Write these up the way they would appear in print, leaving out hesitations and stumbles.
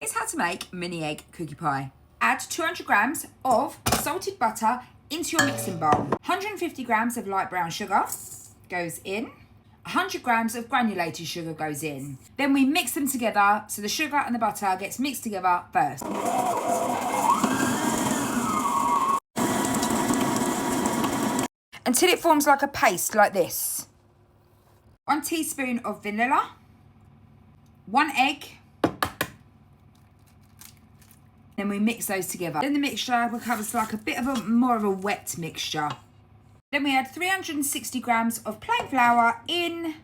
Here's how to make mini egg cookie pie. Add 200 grams of salted butter into your mixing bowl. 150 grams of light brown sugar goes in. 100 grams of granulated sugar goes in. Then we mix them together so the sugar and the butter gets mixed together first. Until it forms like a paste like this. 1 teaspoon of vanilla. 1 egg. Then we mix those together. Then the mixture becomes like a bit of a more of a wet mixture. Then we add 360 grams of plain flour in,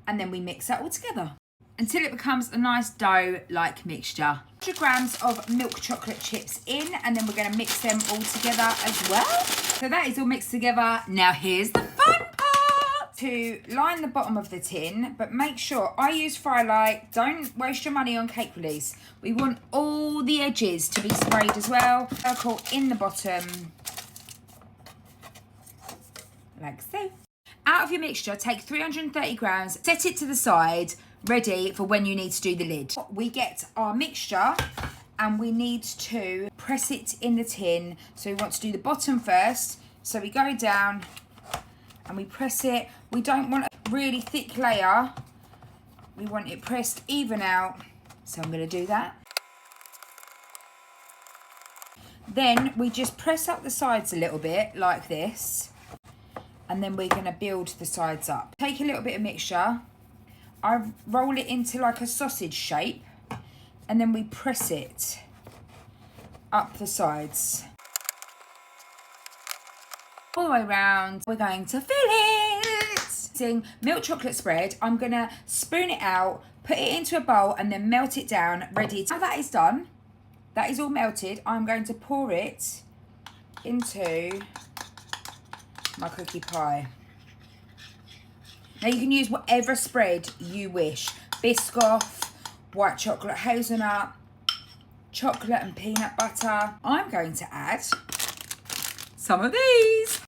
and then we mix that all together until it becomes a nice dough-like mixture. 100 grams of milk chocolate chips in, and then we're going to mix them all together as well. So that is all mixed together. Now here's the fun part. To line the bottom of the tin, but make sure, I use Firelight, don't waste your money on cake release. We want all the edges to be sprayed as well. Circle in the bottom, like so. Out of your mixture, take 330 grams, set it to the side, ready for when you need to do the lid. We get our mixture and we need to press it in the tin. So we want to do the bottom first. So we go down and we press it. We don't want a really thick layer. We want it pressed even out. So I'm going to do that. Then we just press up the sides a little bit like this. And then we're going to build the sides up. Take a little bit of mixture. I roll it into like a sausage shape. And then we press it up the sides. All the way around. We're going to fill it. Milk chocolate spread. I'm going to spoon it out, put it into a bowl and then melt it down. Ready. Now that is done. That is all melted. I'm going to pour it into my cookie pie. Now you can use whatever spread you wish. Biscoff, white chocolate hazelnut, chocolate and peanut butter. I'm going to add some of these.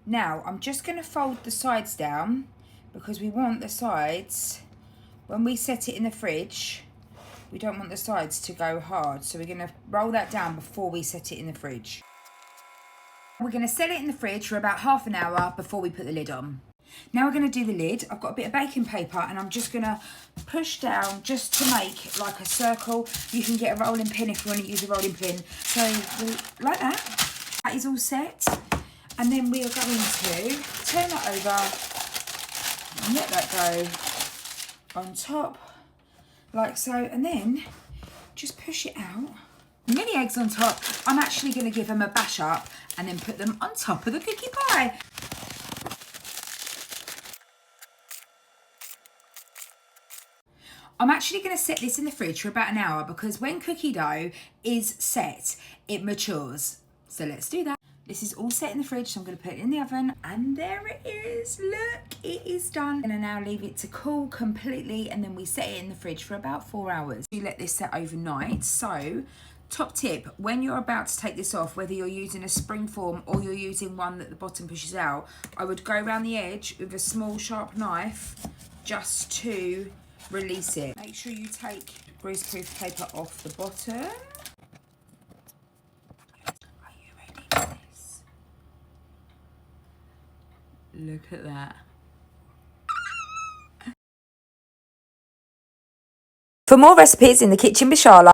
Now I'm just going to fold the sides down because we want the sides, when we set it in the fridge, we don't want the sides to go hard. So we're going to roll that down before we set it in the fridge. We're going to set it in the fridge for about half an hour before we put the lid on. Now we're going to do the lid. I've got a bit of baking paper and I'm just going to push down just to make like a circle. You can get a rolling pin if you want to use a rolling pin. So like that. That is all set. And then we are going to turn that over and let that go on top like so. And then just push it out. Mini eggs on top. I'm actually going to give them a bash up and then put them on top of the cookie pie. I'm actually going to set this in the fridge for about an hour because when cookie dough is set, it matures. So let's do that. This is all set in the fridge, so I'm going to put it in the oven. And there it is. Look, it is done. I'm going to now leave it to cool completely and then we set it in the fridge for about 4 hours. You let this set overnight. So top tip, when you're about to take this off, whether you're using a spring form or you're using one that the bottom pushes out, I would go around the edge with a small sharp knife just to release it. Make sure you take greaseproof paper off the bottom. Are you ready for this? Look at that. For more recipes in the kitchen with Shahla,